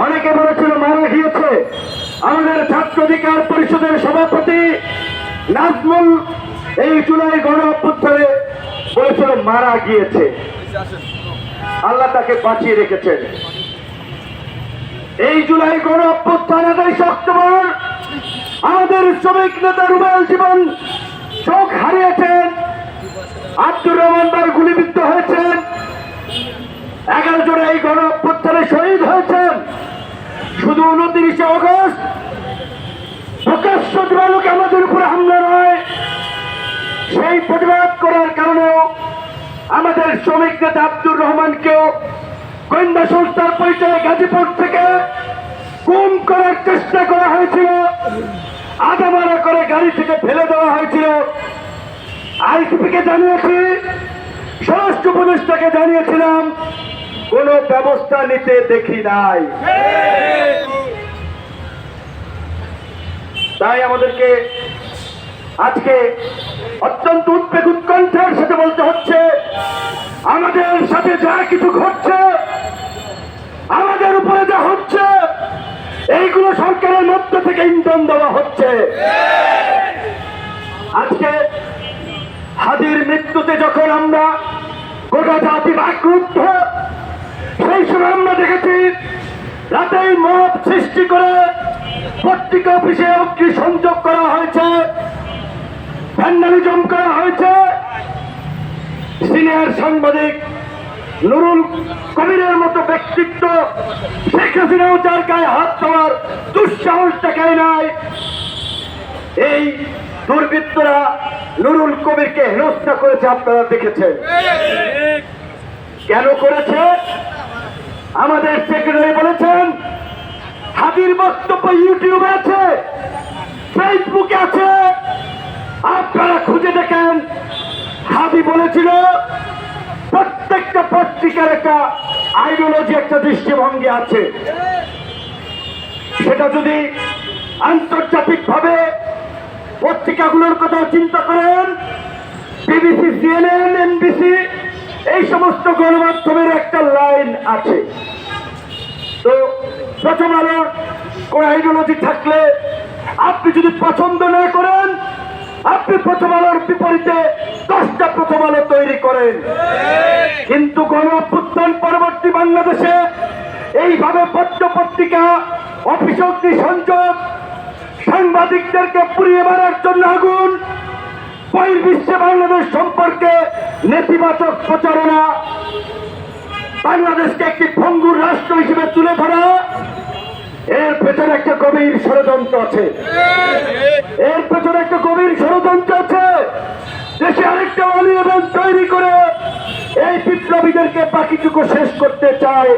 অনেকে বলেছিল মারা গিয়েছে। আমাদের ছাত্র অধিকার পরিষদের সভাপতি নাজমুল এই জুলাই গণ অভ্যুত্থানে বলেছিল মারা গিয়েছে, আল্লাহ তাকে বাঁচিয়ে রেখেছেন। এই জুলাই গণ অভ্যুত্থান 28 অক্টোবর আমাদের শ্রমিক নেতা রুবেল জীবন চোখ হারিয়েছেন, আব্দুর রহমান ভাই গুলিবিদ্ধ হয়েছেন, 11 জন এই গণ অভ্যুত্থানে শহীদ হয়েছেন। শুধু 29 অগস্ট প্রকাশ্য দিবালোকে আমাদের উপরে হামলা নয়, সেই প্রতিবাদ করার কারণেও আমাদের শ্রমিক নেতা আব্দুর রহমানকেও গোয়েন্দা সংস্থার পরিচয়ে গাজীপুর থেকে গুম করার চেষ্টা করা হয়েছিল, আদামারা করে গাড়ি থেকে ফেলে দেওয়া হয়েছিল। আইসিপিকে জানিয়েছি, স্বরাষ্ট্র উপদেষ্টাকে জানিয়েছিলাম, কোনো ব্যবস্থা নিতে দেখি নাই। তাই আমাদেরকে আজকে অত্যন্ত উদ্বেগ উৎকণ্ঠার সাথে বলতে হচ্ছে, আমাদের সাথে যা কিছু ঘটছে, আমাদের উপরে যা হচ্ছে, এইগুলো সরকারের মধ্য থেকে ইন্ধন দেওয়া হচ্ছে। আজকে হাদির মৃত্যুতে যখন আমরা গোটা জাতি বাক্রুদ্ধ, সেই সময় আমরা দেখেছি রাতেই মব সৃষ্টি করে পত্রিকা অফিসে অগ্নি সংযোগ করা হয়েছে, ভ্যান্ডালিজম করা হয়েছে। সিনিয়র সাংবাদিক নুরুল কবিরের মতো ব্যক্তিত্ব শেখ হাসিনাও যার গায়ে হাত দেওয়ার দুঃসাহস দেখায় নাই। এই দুর্বৃত্তরা নুরুল কবিরকে হেনস্থা করেছে, আপনারা দেখেছেন। কেন করেছে? আমাদের সেক্রেটারি বলেছেন, হাদির বক্তব্য ইউটিউবে আছে, ফেসবুকে আছে, আপনারা খুঁজে দেখেন। হাদি বলেছিল প্রত্যেকটা পত্রিকার একটা আইডিওলজি, একটা দৃষ্টিভঙ্গি আছে। সেটা যদি আন্তর্জাতিক ভাবে পত্রিকাগুলোর কথা চিন্তা করেন, বিবিসি, সিএনএন, এনবিসি, এই সমস্ত গণমাধ্যমের একটা লাইন আছে। তো প্রথম আলোর কোন আইডিওলজি থাকলে আপনি যদি পছন্দ না করেন, আপনি প্রথম আলোর বিপরীতে 10টা প্রথম আলো তৈরি করেন। কিন্তু গণ অভ্যুত্থান পরবর্তী বাংলাদেশে এইভাবে পত্র পত্রিকা, অফিস অগ্নি সংযোগ, সাংবাদিকদেরকে পুড়িয়ে মারার জন্য আগুন, বহির্বিশ্বে বাংলাদেশ সম্পর্কে নেতিবাচক প্রচারণা, বাংলাদেশকে একটি ভঙ্গুর রাষ্ট্র হিসেবে তুলে ধরা, এর পেছনে একটা গভীর ষড়যন্ত্র আছে। এর পেছনে একটা গভীর ষড়যন্ত্র আছে। দেশে আরেকটা অলিয়েভেন তৈরি করে এই বিপ্লবীদেরকে বাকিটুকু শেষ করতে চায়।